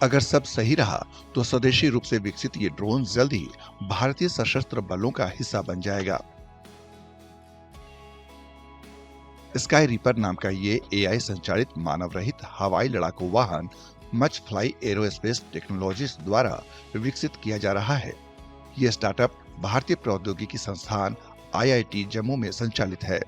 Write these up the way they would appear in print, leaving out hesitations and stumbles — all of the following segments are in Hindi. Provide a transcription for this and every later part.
अगर सब सही रहा तो स्वदेशी रूप से विकसित ये ड्रोन जल्द ही भारतीय सशस्त्र बलों का हिस्सा बन जाएगा। स्काई रीपर नाम का ये एआई संचालित मानव रहित हवाई लड़ाकू वाहन मच फ्लाई एरोस्पेस टेक्नोलॉजीज द्वारा विकसित किया जा रहा है। ये स्टार्टअप भारतीय प्रौद्योगिकी संस्थान आईआईटी जम्मू में संचालित है।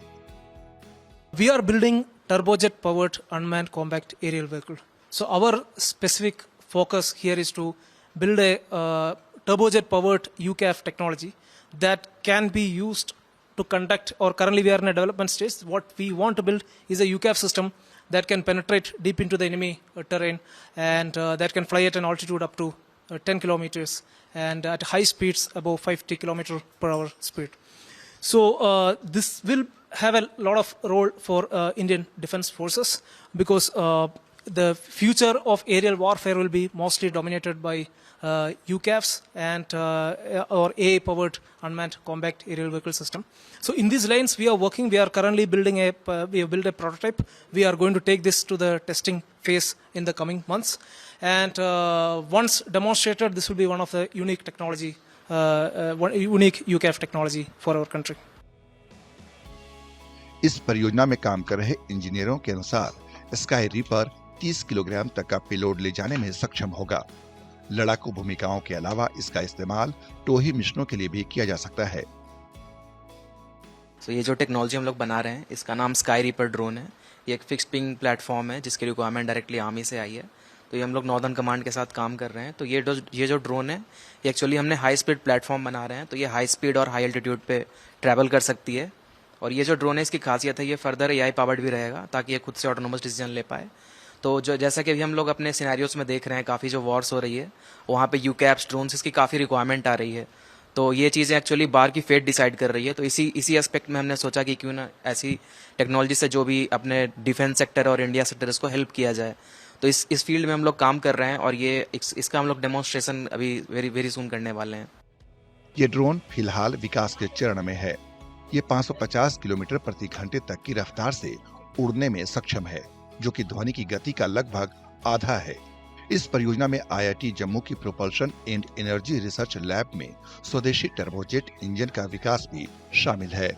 We are building turbojet powered unmanned combat aerial vehicle. So our specific focus here is to build a turbojet powered UCAV technology that can be used to conduct, or currently we are in a development stage. What we want to build is a UCAV system that can penetrate deep into the enemy terrain and that can fly at an altitude up to 10 kilometers and at high speeds above 50 kilometer per hour speed. So this will have a lot of role for Indian defense forces because the future of aerial warfare will be mostly dominated by UCAVs and or AI-powered unmanned combat aerial vehicle system. So in these lines we are working. We are currently building we have built a prototype. We are going to take this to the testing phase in the coming months. And once demonstrated, this will be one of the unique technology, unique UCAV technology for our country. इस परियोजना में काम कर रहे इंजीनियरों के अनुसार स्काई रीपर 30 किलोग्राम तक का पेलोड ले जाने में सक्षम होगा। लड़ाकू भूमिकाओं के अलावा इसका इस्तेमाल टोही मिशनों के लिए भी किया जा सकता है। ये जो टेक्नोलॉजी हम लोग बना रहे हैं इसका नाम स्काई रीपर ड्रोन है। ये एक फिक्स पिंग प्लेटफॉर्म है जिसकी रिक्वायरमेंट डायरेक्टली आर्मी से आई है। तो ये हम लोग नॉर्दर्न कमांड के साथ काम कर रहे हैं। तो ये जो ड्रोन है ये एक्चुअली हमने हाई स्पीड प्लेटफॉर्म बना रहे हैं। तो ये हाई स्पीड और हाई एल्टीट्यूड पे ट्रैवल कर सकती है। और ये जो ड्रोन है इसकी खासियत है ये फर्दर एआई पावर्ड भी रहेगा ताकि ये खुद से ऑटोनोमस डिसीजन ले पाए। तो जो जैसा कि अभी हम लोग अपने सिनेरियोस में देख रहे हैं काफ़ी जो वॉर्स हो रही है वहाँ पे यूकैव्स ड्रोन्स इसकी काफ़ी रिक्वायरमेंट आ रही है। तो ये चीज़ें एक्चुअली बार की फेट डिसाइड कर रही है। तो इसी एस्पेक्ट में हमने सोचा कि क्यों ना ऐसी टेक्नोलॉजी से जो भी अपने डिफेंस सेक्टर और इंडिया सेक्टर इसको हेल्प किया जाए। तो इस फील्ड में हम लोग काम कर रहे हैं और ये इसका हम लोग डेमोन्स्ट्रेशन अभी वेरी सून करने वाले हैं। ये ड्रोन फिलहाल विकास के चरण में है। ये 550 किलोमीटर प्रति घंटे तक की रफ्तार से उड़ने में सक्षम है, जो कि ध्वनि की गति का लगभग आधा है। इस परियोजना में आईआईटी जम्मू की propulsion and energy research lab में स्वदेशी टर्बोजेट इंजन का विकास भी शामिल है।